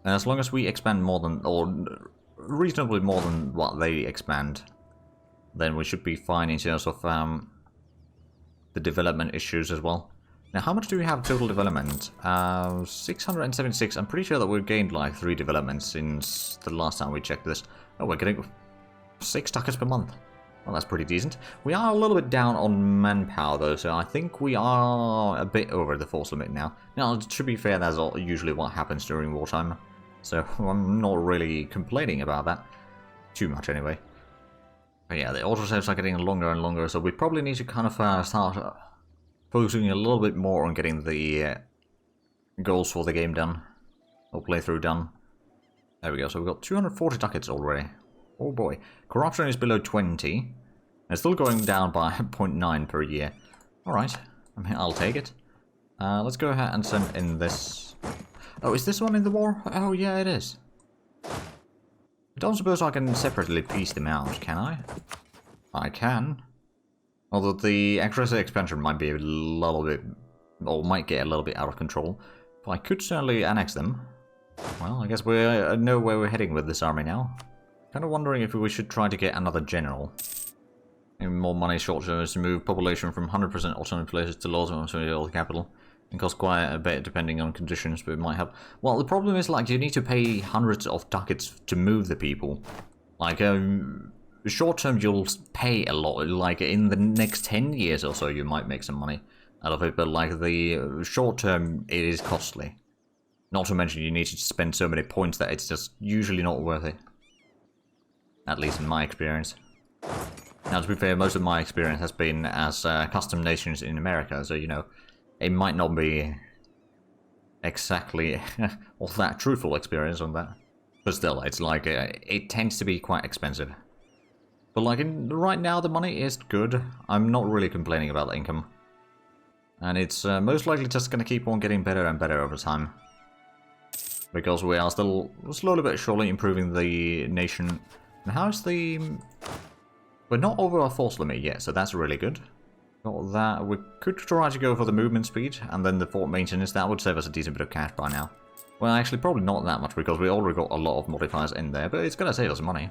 As long as we expand more than, or reasonably more than what they expand, then we should be fine in terms of the development issues as well. Now, how much do we have total development? 676. I'm pretty sure that we've gained like 3 developments since the last time we checked this. Oh, we're getting 6 ducats per month. Well, that's pretty decent. We are a little bit down on manpower though, so I think we are a bit over the force limit now. Now, to be fair, that's usually what happens during wartime. So I'm not really complaining about that. Too much anyway. But yeah, the autosaves are getting longer and longer, so we probably need to kind of start focusing a little bit more on getting the goals for the game done. Or playthrough done. There we go, so we've got 240 ducats already. Oh boy. Corruption is below 20. It's still going down by 0.9 per year. Alright, I mean, I'll take it. Let's go ahead and send in this. Oh, is this one in the war? Oh yeah, it is. I don't suppose I can separately piece them out, can I? I can. Although the aggressive expansion might be a little bit, or might get a little bit out of control. But I could certainly annex them. Well, I guess we know where we're heading with this army now. Kind of wondering if we should try to get another general. Maybe more money short term is to move population from 100% autonomous places to low autonomous capital. It costs quite a bit depending on conditions, but it might help. Well, the problem is, like, you need to pay hundreds of ducats to move the people. Like, short term you'll pay a lot. Like, in the next 10 years or so you might make some money out of it, but like, the short term it is costly. Not to mention you need to spend so many points that it's just usually not worth it. At least in my experience. Now, to be fair, most of my experience has been as custom nations in America, so, you know, it might not be exactly all that truthful experience on that. But still, it's like, it tends to be quite expensive. But like, right now the money is good. I'm not really complaining about the income. And it's most likely just going to keep on getting better and better over time. Because we are still slowly but surely improving the nation. And how's the... We're not over our force limit yet, so that's really good. Got that. We could try to go for the movement speed, and then the fort maintenance. That would save us a decent bit of cash by now. Well, actually, probably not that much, because we already got a lot of modifiers in there, but it's going to save us money.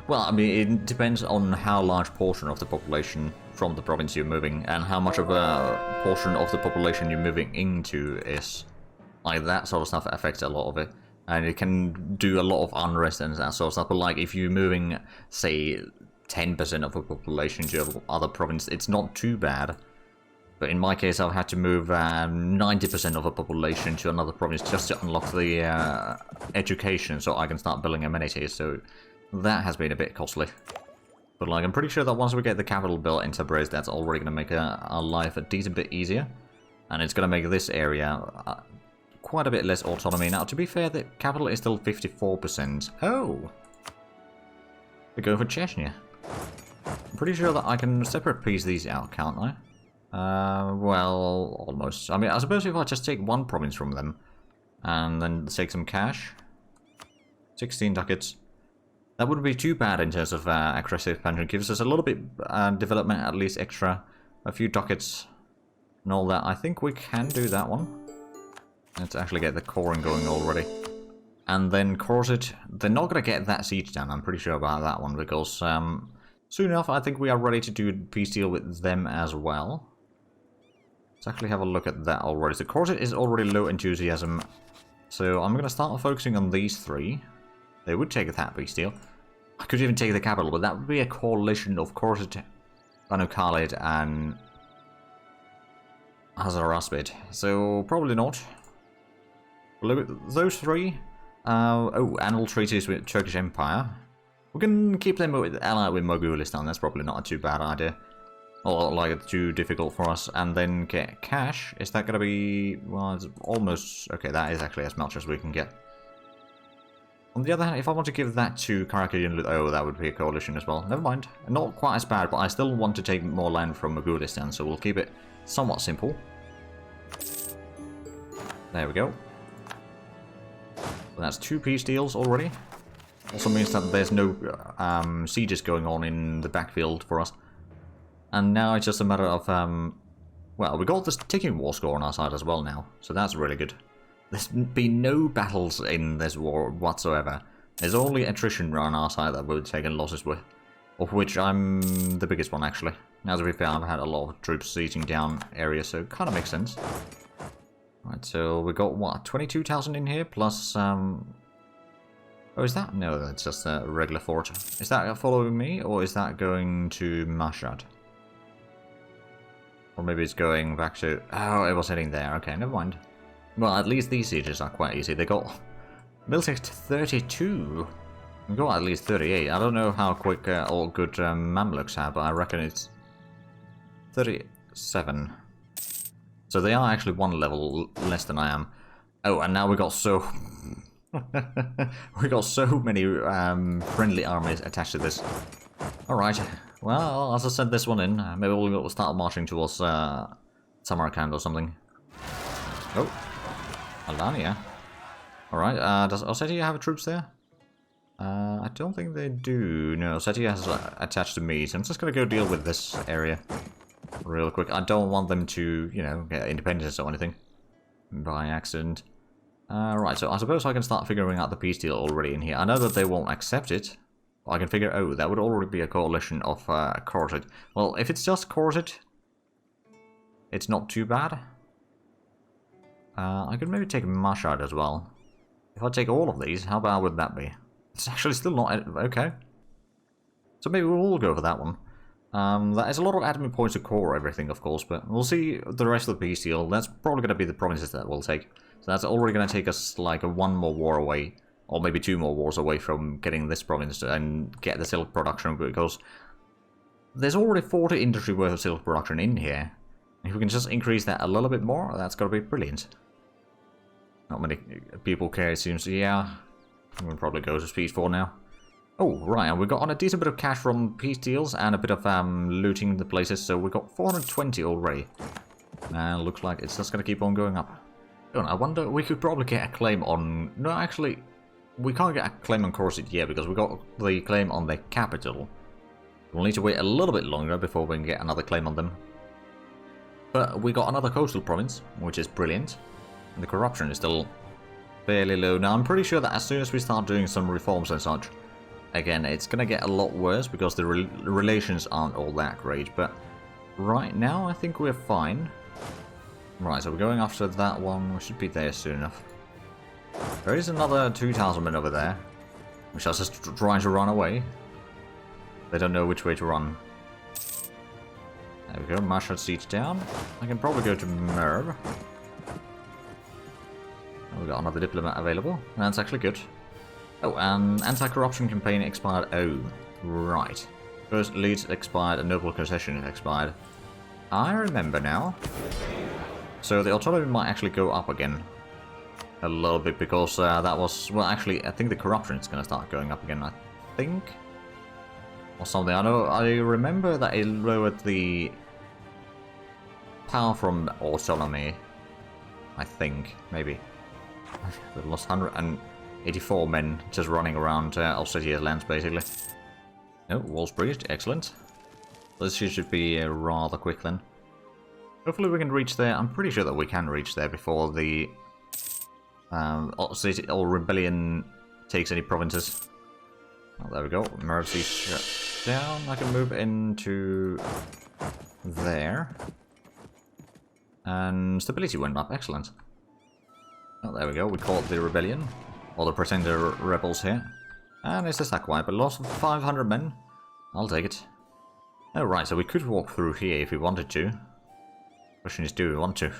Well, I mean, it depends on how large portion of the population from the province you're moving, and how much of a portion of the population you're moving into is. Like, that sort of stuff affects a lot of it. And it can do a lot of unrest and that sort of stuff, but like, if you're moving, say, 10% of the population to other province, it's not too bad. But in my case, I've had to move 90% of the population to another province just to unlock the education, so I can start building amenities, so that has been a bit costly. But like, I'm pretty sure that once we get the capital built in Tabriz, that's already going to make our life a decent bit easier. And it's going to make this area quite a bit less autonomy. Now, to be fair, the capital is still 54%. Oh! We go for Chechnya. I'm pretty sure that I can separate piece these out, can't I? Well, almost. I mean, I suppose if I just take one province from them, and then take some cash. 16 ducats. That wouldn't be too bad in terms of aggressive expansion. Gives us a little bit development, at least extra. A few ducats and all that. I think we can do that one. Let's actually get the coring going already. And then Corset, they're not going to get that siege down, I'm pretty sure about that one, because soon enough I think we are ready to do a peace deal with them as well. Let's actually have a look at that already. So Corset is already low enthusiasm, so I'm going to start focusing on these 3. They would take that peace deal. I could even take the capital, but that would be a coalition of Corset, Banu Khalid, and Hazaraspid, so probably not. Those 3. Oh, annual treaties with Turkish Empire. We can keep them allied with Mogulistan. That's probably not a too bad idea. Or like too difficult for us. And then get cash. Is that going to be... Well, it's almost... Okay, that is actually as much as we can get. On the other hand, if I want to give that to Karakurian... Oh, that would be a coalition as well. Never mind. Not quite as bad, but I still want to take more land from Mogulistan. So we'll keep it somewhat simple. There we go. That's 2 peace deals already. Also means that there's no sieges going on in the backfield for us. And now it's just a matter of... well, we got this ticking war score on our side as well now. So that's really good. There's been no battles in this war whatsoever. There's only attrition on our side that we've taken losses with. Of which I'm the biggest one, actually. Now, to be fair, I've had a lot of troops sieging down areas, so it kind of makes sense. Right, so we got, what, 22,000 in here, plus, Oh, is that? No, that's just a regular fort. Is that following me, or is that going to Mashhad? Or maybe it's going back to... Oh, it was heading there. Okay, never mind. Well, at least these sieges are quite easy. They got... Miltech 32. We got at least 38. I don't know how quick all good Mamluks have, but I reckon it's 37. So they are actually one level less than I am. Oh, and now we got so... we got so many friendly armies attached to this. Alright, well, as I sent this one in, maybe we'll start marching towards Samarkand or something. Oh, Alania. Alright, does Ossetia have troops there? I don't think they do. No, Ossetia has attached to me, so I'm just gonna go deal with this area real quick. I don't want them to, you know, get independence or anything by accident. Right, so I suppose I can start figuring out the peace deal already in here. I know that they won't accept it. I can figure, oh, that would already be a coalition of Khorezid. Well, if it's just Khorezid, it's not too bad. I could maybe take Mashhad as well. If I take all of these, how bad would that be? It's actually still not... Okay. So maybe we'll go for that one. That is a lot of admin points to core everything, of course, but we'll see the rest of the peace deal. That's probably going to be the provinces that we'll take. So that's already going to take us like one more war away, or maybe 2 more wars away from getting this province and get the silk production, because there's already 40 industry worth of silk production in here. If we can just increase that a little bit more, that's going to be brilliant. Not many people care, it seems. Yeah, we'll probably go to speed 4 now. Oh, right, and we got on a decent bit of cash from peace deals and a bit of looting the places, so we got 420 already. And looks like it's just going to keep on going up. Oh, I wonder, we could probably get a claim on... No, actually, we can't get a claim on Khorezid yet because we got the claim on the capital. We'll need to wait a little bit longer before we can get another claim on them. But we got another coastal province, which is brilliant. And the corruption is still fairly low. Now, I'm pretty sure that as soon as we start doing some reforms and such, again, it's going to get a lot worse because the relations aren't all that great. But right now, I think we're fine. Right, so we're going after that one. We should be there soon enough. There is another 2,000 men over there, which are just trying to run away. They don't know which way to run. There we go, Mashhad siege down. I can probably go to Merv. We got another diplomat available. That's actually good. Oh, and anti-corruption campaign expired. Oh, right. First leads expired, a noble concession expired. I remember now. So the autonomy might actually go up again a little bit because that was... Well, actually, I think the corruption is going to start going up again, I think. Or something. I remember that it lowered the power from autonomy. I think, maybe. We lost 184 men just running around Ossetia's lands, basically. Oh, walls breached. Excellent. This should be rather quick then. Hopefully we can reach there. I'm pretty sure that we can reach there before the or rebellion takes any provinces. Oh, there we go. Mercy shut down. I can move into there. And stability went up. Excellent. Oh, there we go. We caught the rebellion. Or the pretender rebels here. And it's just that quiet, but lost 500 men. I'll take it. Oh, right. So we could walk through here if we wanted to. Question is, do we want to?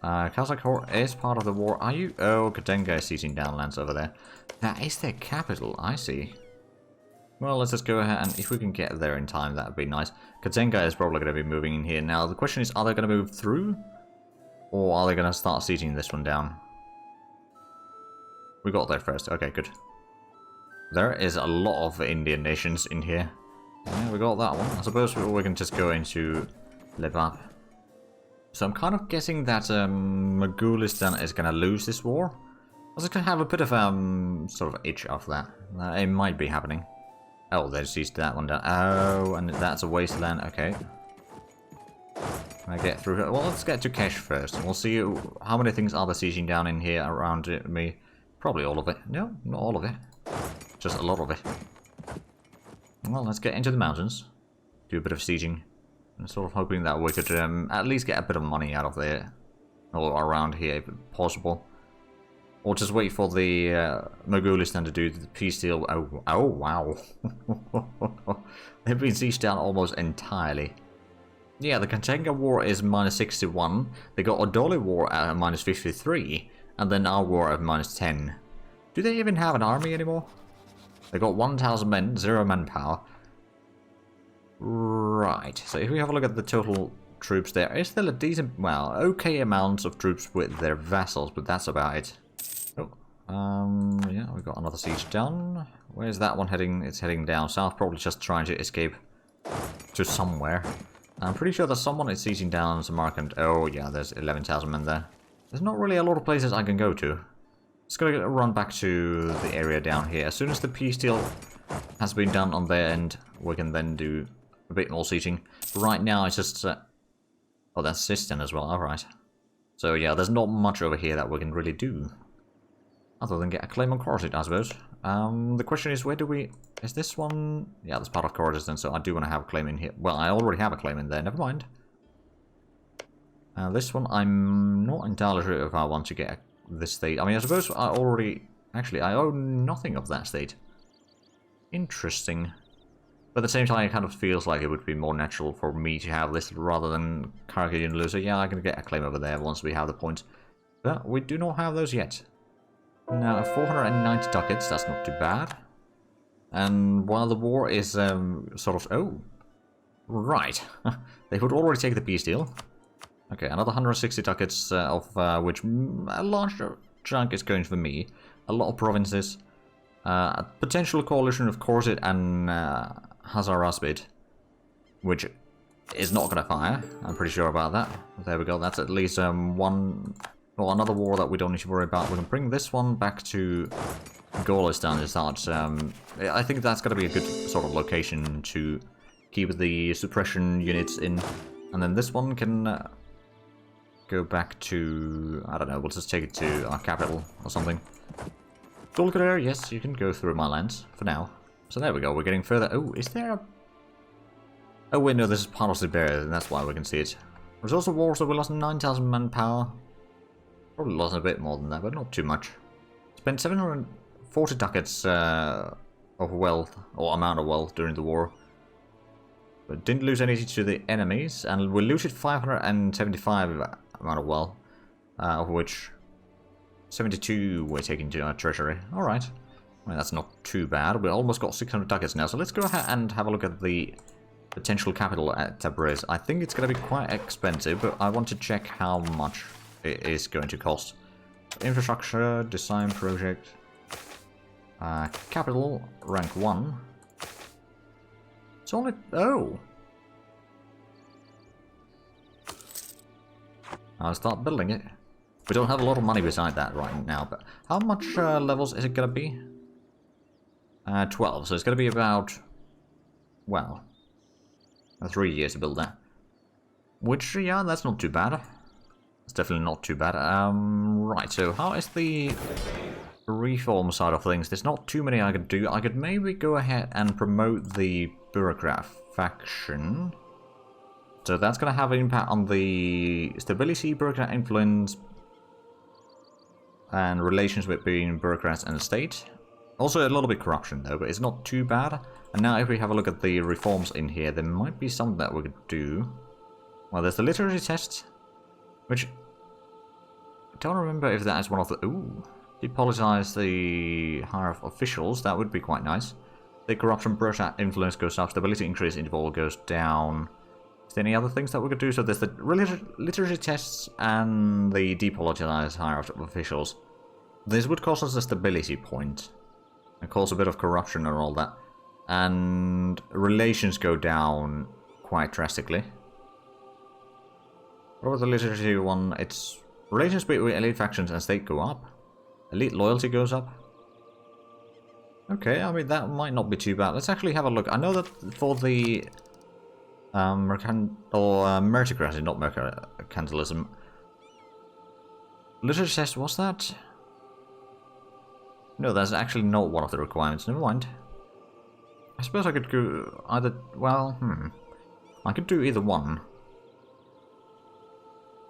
Kazakh is part of the war. Are you? Oh, Katenga is seizing down lands over there. That is their capital, I see. Well, let's just go ahead, and if we can get there in time, that would be nice. Katenga is probably going to be moving in here. Now, the question is, are they going to move through? Or are they going to start sieging this one down? We got there first. Okay, good. There is a lot of Indian nations in here. Yeah, we got that one. I suppose we can just go into Lebab. So I'm kind of guessing that Mogulistan is going to lose this war. I was going to have a bit of sort of itch off that. It might be happening. Oh, they seized that one down. Oh, and that's a wasteland. Okay. Can I get through here? Well, let's get to cash first. We'll see how many things are there sieging down in here around me. Probably all of it. No, not all of it. Just a lot of it. Well, let's get into the mountains. Do a bit of sieging. I'm sort of hoping that we could at least get a bit of money out of there. Or around here, if possible. Or just wait for the Mogulistan to do the peace deal. Oh wow. They've been sieged down almost entirely. Yeah, the Constantinople war is -61. They got Odoli war at -53. And then our war at -10. Do they even have an army anymore? They got 1,000 men, 0 manpower. Right, so if we have a look at the total troops there, is still a decent, well, okay amount of troops with their vassals, but that's about it. Oh, yeah, we got another siege done. Where's that one heading? It's heading down south, probably just trying to escape to somewhere. I'm pretty sure that someone is sieging down Samarkand. Oh yeah, there's 11,000 men there. There's not really a lot of places I can go to. Just gonna run back to the area down here. As soon as the peace deal has been done on their end, we can then do a bit more sieging. Right now it's just... oh, that's Sistan as well, alright. So yeah, there's not much over here that we can really do. Other than get a claim on Corset, I suppose. The question is, where do we... is this one... yeah, that's part of Kurdistan, so I do want to have a claim in here. Well, I already have a claim in there, never mind. This one, I'm not entirely sure if I want to get this state. I mean, I suppose I already... actually, I own nothing of that state. Interesting. But at the same time, it kind of feels like it would be more natural for me to have this rather than Carthaginian loser. Yeah, I can get a claim over there once we have the points. But we do not have those yet. Now, 490 ducats, that's not too bad. And while the war is sort of... oh, right. They would already take the peace deal. Okay, another 160 ducats, of which a large chunk is going for me. A lot of provinces. A potential coalition of Corset and Hazarasbid, which is not going to fire. I'm pretty sure about that. There we go, that's at least one... well, another war that we don't need to worry about. We can bring this one back to Golistan. Is that, I think that's going to be a good sort of location to keep the suppression units in. And then this one can go back to, I don't know, we'll just take it to our capital or something. Golgotha, yes, you can go through my lands for now. So there we go, we're getting further. Oh, is there a... oh wait, no, this is part of Siberia, and that's why we can see it. Resource of war, so we lost 9,000 manpower. Probably lost a bit more than that, but not too much. Spent 740 ducats of wealth, or amount of wealth during the war. But didn't lose any to the enemies, and we looted 575 amount of wealth, of which 72 we're taking to our treasury. Alright. Well, that's not too bad. We almost got 600 ducats now, so let's go ahead and have a look at the potential capital at Tabriz. I think it's going to be quite expensive, but I want to check how much it is going to cost. Infrastructure, design project, capital, rank 1. It's only... oh! I'll start building it. We don't have a lot of money beside that right now, but how much levels is it going to be? 12, so it's going to be about... well... 3 years to build that. Which, yeah, that's not too bad. It's definitely not too bad. Right, so how is the reform side of things? There's not too many I could do. I could maybe go ahead and promote the bureaucrat faction. So that's going to have an impact on the stability, bureaucrat influence, and relations between bureaucrats and the state. Also a little bit corruption though, but it's not too bad. And now if we have a look at the reforms in here, there might be something that we could do. Well, there's the literacy test, which I don't remember if that is one of the... ooh, depolitize the hire of officials, that would be quite nice. The corruption, bureaucrat influence goes up, stability increase interval goes down. Is there any other things that we could do? So there's the literacy tests and the depolitize hire of officials. This would cost us a stability point. It cause a bit of corruption and all that. And relations go down quite drastically. What was the literacy one? It's relations between elite factions and state go up. Elite loyalty goes up. Okay, I mean that might not be too bad. Let's actually have a look. I know that for the Meritocracy, not mercantilism. Literature test, what's that? No, that's actually not one of the requirements. Never mind. I suppose I could go either... Well, I could do either one.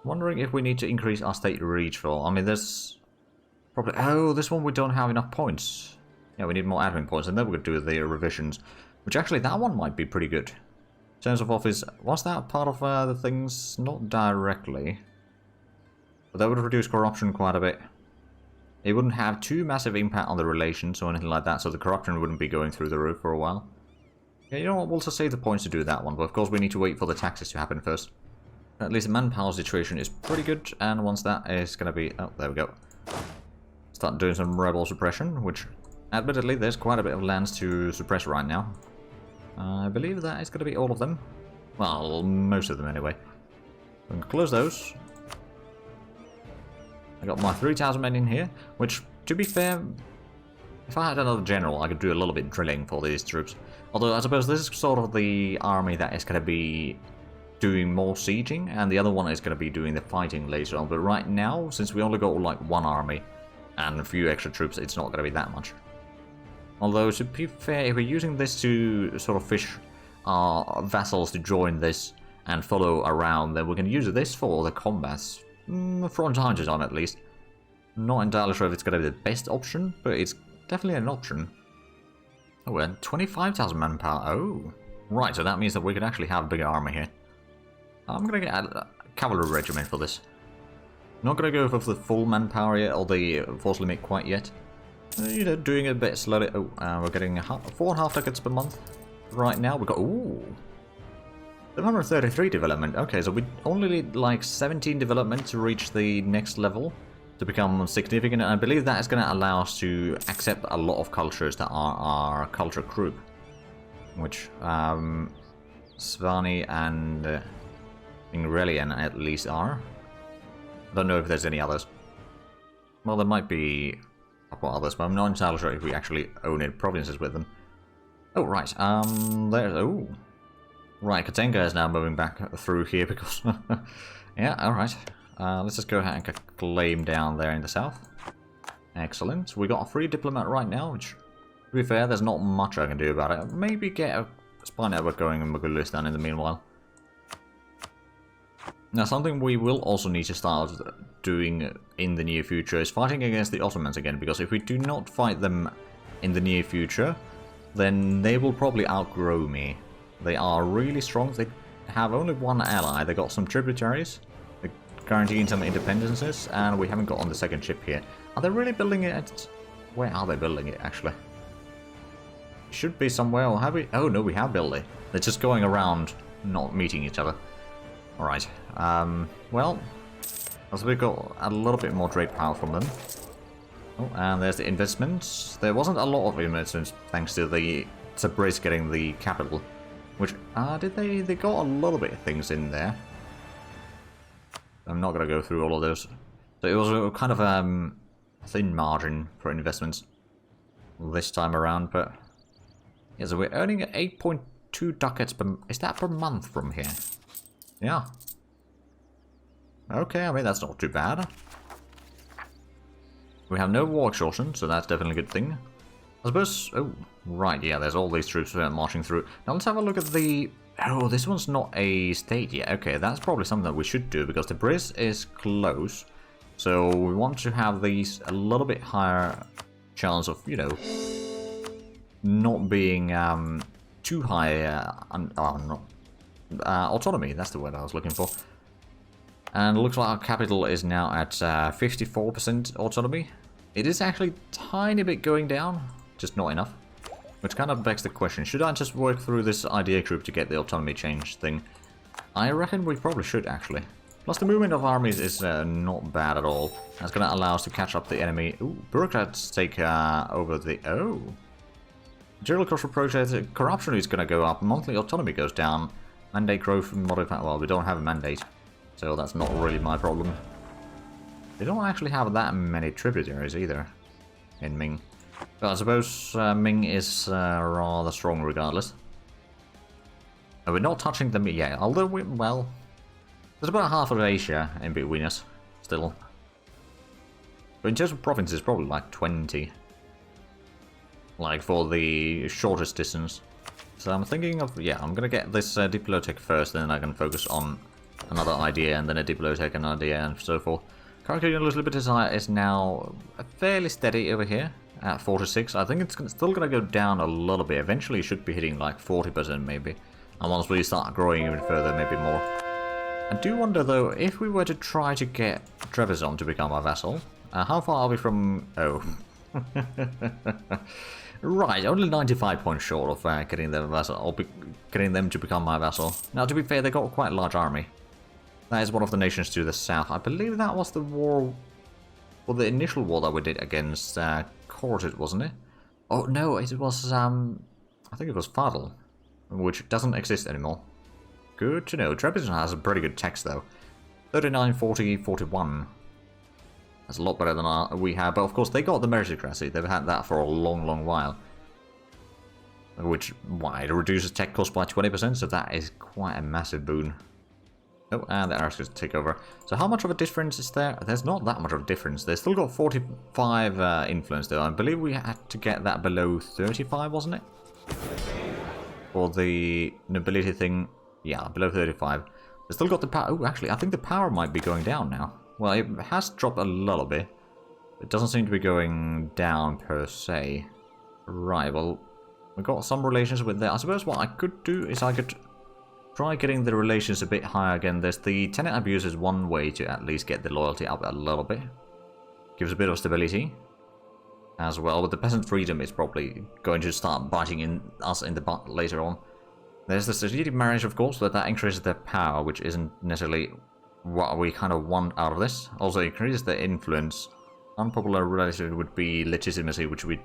Wondering if we need to increase our state reach for... I mean, there's... Probably... Oh, this one we don't have enough points. Yeah, we need more admin points, and then we could do the revisions. Which actually, that one might be pretty good. In terms of office... Was that part of the things? Not directly. But that would reduce corruption quite a bit. It wouldn't have too massive impact on the relations or anything like that, so the corruption wouldn't be going through the roof for a while. Yeah, you know what, we'll just save the points to do that one, but of course we need to wait for the taxes to happen first. At least the manpower situation is pretty good, and once that is going to be... Oh, there we go. Start doing some rebel suppression, which admittedly there's quite a bit of lands to suppress right now. I believe that is going to be all of them. Well, most of them anyway. I'm going to close those. I got my 3,000 men in here, which, to be fair, if I had another general, I could do a little bit of drilling for these troops. Although, I suppose this is sort of the army that is going to be doing more sieging, and the other one is going to be doing the fighting later on. But right now, since we only got like one army and a few extra troops, it's not going to be that much. Although, to be fair, if we're using this to sort of fish our vassals to join this and follow around, then we can use this for the combats. From time to time, at least. Not entirely sure if it's going to be the best option, but it's definitely an option. Oh, we're at 25,000 manpower. Oh, right, so that means that we could actually have a bigger army here. I'm going to get a cavalry regiment for this. Not going to go for the full manpower yet, or the force limit quite yet. You know, doing it a bit slowly. Oh, we're getting 4.5 tickets per month. Right now, we've got... Ooh! 733 development. Okay, so we only need like 17 development to reach the next level to become significant. And I believe that is going to allow us to accept a lot of cultures that are our culture group. Which, Svani and Ingrelian at least are. I don't know if there's any others. Well, there might be a couple others, but I'm not entirely sure if we actually own any provinces with them. Oh, right. There's... Oh. Right, Katenga is now moving back through here because... yeah, alright. Let's just go ahead and claim down there in the south. Excellent. We got a free diplomat right now, which, to be fair, there's not much I can do about it. Maybe get a spy network going in Mugulistan in the meanwhile. Now, something we will also need to start doing in the near future is fighting against the Ottomans again, because if we do not fight them in the near future, then they will probably outgrow me. They are really strong. They have only one ally. They got some tributaries. They're guaranteeing some independences. And we haven't got on the second ship here. Are they really building it at... Where are they building it, actually? It should be somewhere. Or have we... Oh, no, we have built it. They're just going around, not meeting each other. Alright. Well... Also, we got a little bit more trade power from them. Oh, and there's the investments. There wasn't a lot of investments, thanks to the Tabriz getting the capital. Which, they got a little bit of things in there. I'm not going to go through all of those. So it was a kind of thin margin for investments this time around, but... Yeah, so we're earning 8.2 ducats per... Is that per month from here? Yeah. Okay, I mean, that's not too bad. We have no war exhaustion, so that's definitely a good thing. I suppose... Oh, right, yeah, there's all these troops marching through. Now let's have a look at the... Oh, this one's not a state yet. Okay, that's probably something that we should do, because Tabriz is close. So we want to have these a little bit higher chance of, you know, not being too high... autonomy, that's the word I was looking for. And it looks like our capital is now at 54% autonomy. It is actually a tiny bit going down. Just not enough. Which kind of begs the question, should I just work through this idea group to get the autonomy change thing? I reckon we probably should, actually. Plus the movement of armies is not bad at all. That's going to allow us to catch up the enemy. Ooh, bureaucrats take over the... Oh. Material cost for projects, corruption is going to go up, monthly autonomy goes down. Mandate growth modifier, well, we don't have a mandate. So that's not really my problem. They don't actually have that many tributaries either in Ming. But I suppose Ming is rather strong regardless. we're not touching them yet, although we, well, there's about half of Asia in between us, still. But in terms of provinces, probably like 20. Like for the shortest distance. So I'm thinking of, yeah, I'm gonna get this Diplotech first, then I can focus on another idea, and then a Diplotech, an idea, and so forth. Currently, Elizabeth Desire is now fairly steady over here at 46. I think it's still gonna go down a little bit. Eventually, it should be hitting like 40% maybe. And once we start growing even further, maybe more. I do wonder though, if we were to try to get Trebizond to become our vassal, how far are we from... oh. Right, only 95 points short of getting them vassal, or getting them to become my vassal. Now, to be fair, they got quite a large army. That is one of the nations to the south. I believe that was the war, or the initial war that we did against Corted, wasn't it? Oh no, it was I think it was Fadl, which doesn't exist anymore. Good to know. Trebizond has a pretty good text though. 39, 40, 41. That's a lot better than we have, but of course they got the meritocracy. They've had that for a long, long while. Which, why, it reduces tech cost by 20%, so that is quite a massive boon. Oh, and the Arabs just take over. So how much of a difference is there? There's not that much of a difference. They still got 45 influence though. I believe we had to get that below 35, wasn't it? For the nobility thing, yeah, below 35. They still got the power. Oh, actually, I think the power might be going down now. Well, it has dropped a little bit. It doesn't seem to be going down per se. Right, well, we've got some relations with that. I suppose what I could do is I could try getting the relations a bit higher again. There's the tenant abuse is one way to at least get the loyalty up a little bit. Gives a bit of stability. As well, with the peasant freedom, it's probably going to start biting in us in the butt later on. There's the strategic marriage, of course, but that increases their power, which isn't necessarily what we kind of want out of this. Also increases their influence. Unpopular relation would be legitimacy, which we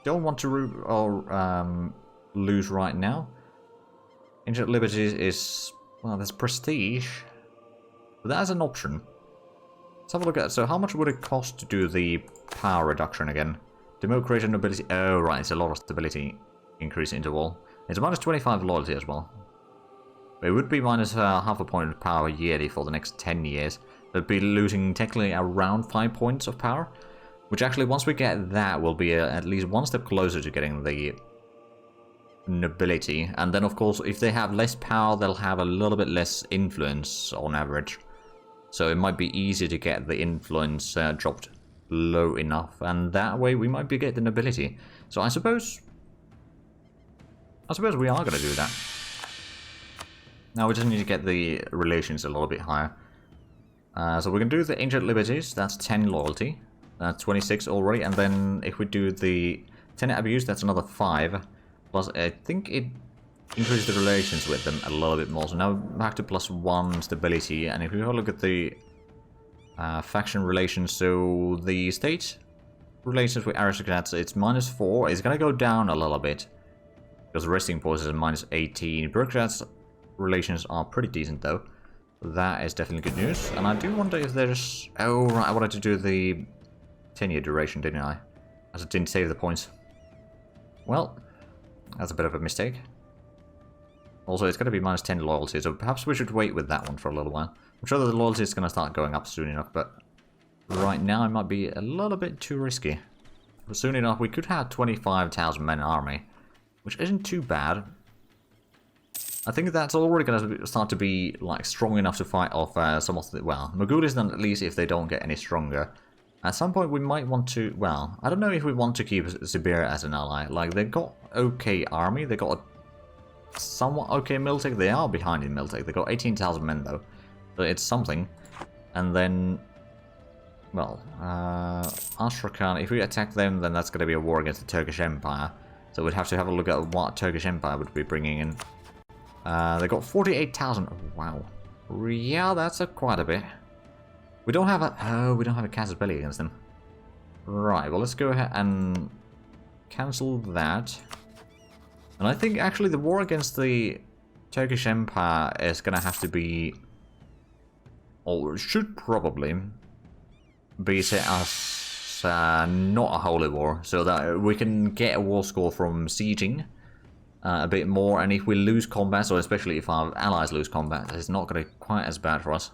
don't want to lose right now. Ancient liberties is, well, there's prestige, but that's an option. Let's have a look at it. So how much would it cost to do the power reduction again? Demote creation nobility. Oh right, it's a lot of stability increase interval. It's minus 25 loyalty as well. It would be minus half a point of power yearly for the next 10 years. They'd be losing technically around 5 points of power. Which actually, once we get that, we'll be at least one step closer to getting the nobility. And then, of course, if they have less power, they'll have a little bit less influence on average. So it might be easier to get the influence dropped low enough. And that way, we might be getting the nobility. So I suppose we are going to do that. Now we just need to get the relations a little bit higher. So we can do the ancient liberties, that's 10 loyalty. That's 26 already, and then if we do the tenant abuse, that's another 5. Plus, I think it increases the relations with them a little bit more. So now back to +1 stability, and if we have a look at the faction relations, so the state relations with aristocrats, it's -4. It's going to go down a little bit. Because resting forces is -18. Bureaucrats relations are pretty decent though. That is definitely good news. And I do wonder if there's... oh right, I wanted to do the 10-year duration, didn't I? As I didn't save the points. Well, that's a bit of a mistake. Also, it's going to be -10 loyalty, so perhaps we should wait with that one for a little while. I'm sure that the loyalty is going to start going up soon enough, but right now it might be a little bit too risky. But soon enough, we could have 25,000 men army, which isn't too bad. I think that's already going to start to be like strong enough to fight off some of the... well, Mongolistan at least if they don't get any stronger. At some point we might want to... well, I don't know if we want to keep Siberia as an ally. Like, they've got okay army, they got a somewhat okay militech. They are behind in militech. They got 18,000 men though. So it's something. And then... well, Astrakhan, if we attack them, then that's going to be a war against the Turkish Empire. So we'd have to have a look at what Turkish Empire would be bringing in. They got 48,000. Oh, wow. Yeah, that's quite a bit. We don't have a... oh, we don't have a casus belli against them. Right, well, let's go ahead and cancel that. And I think, actually, the war against the Turkish Empire is going to have to be... or should probably be set as not a holy war, so that we can get a war score from sieging. a bit more, and if we lose combat, or especially if our allies lose combat, it's not going to be quite as bad for us.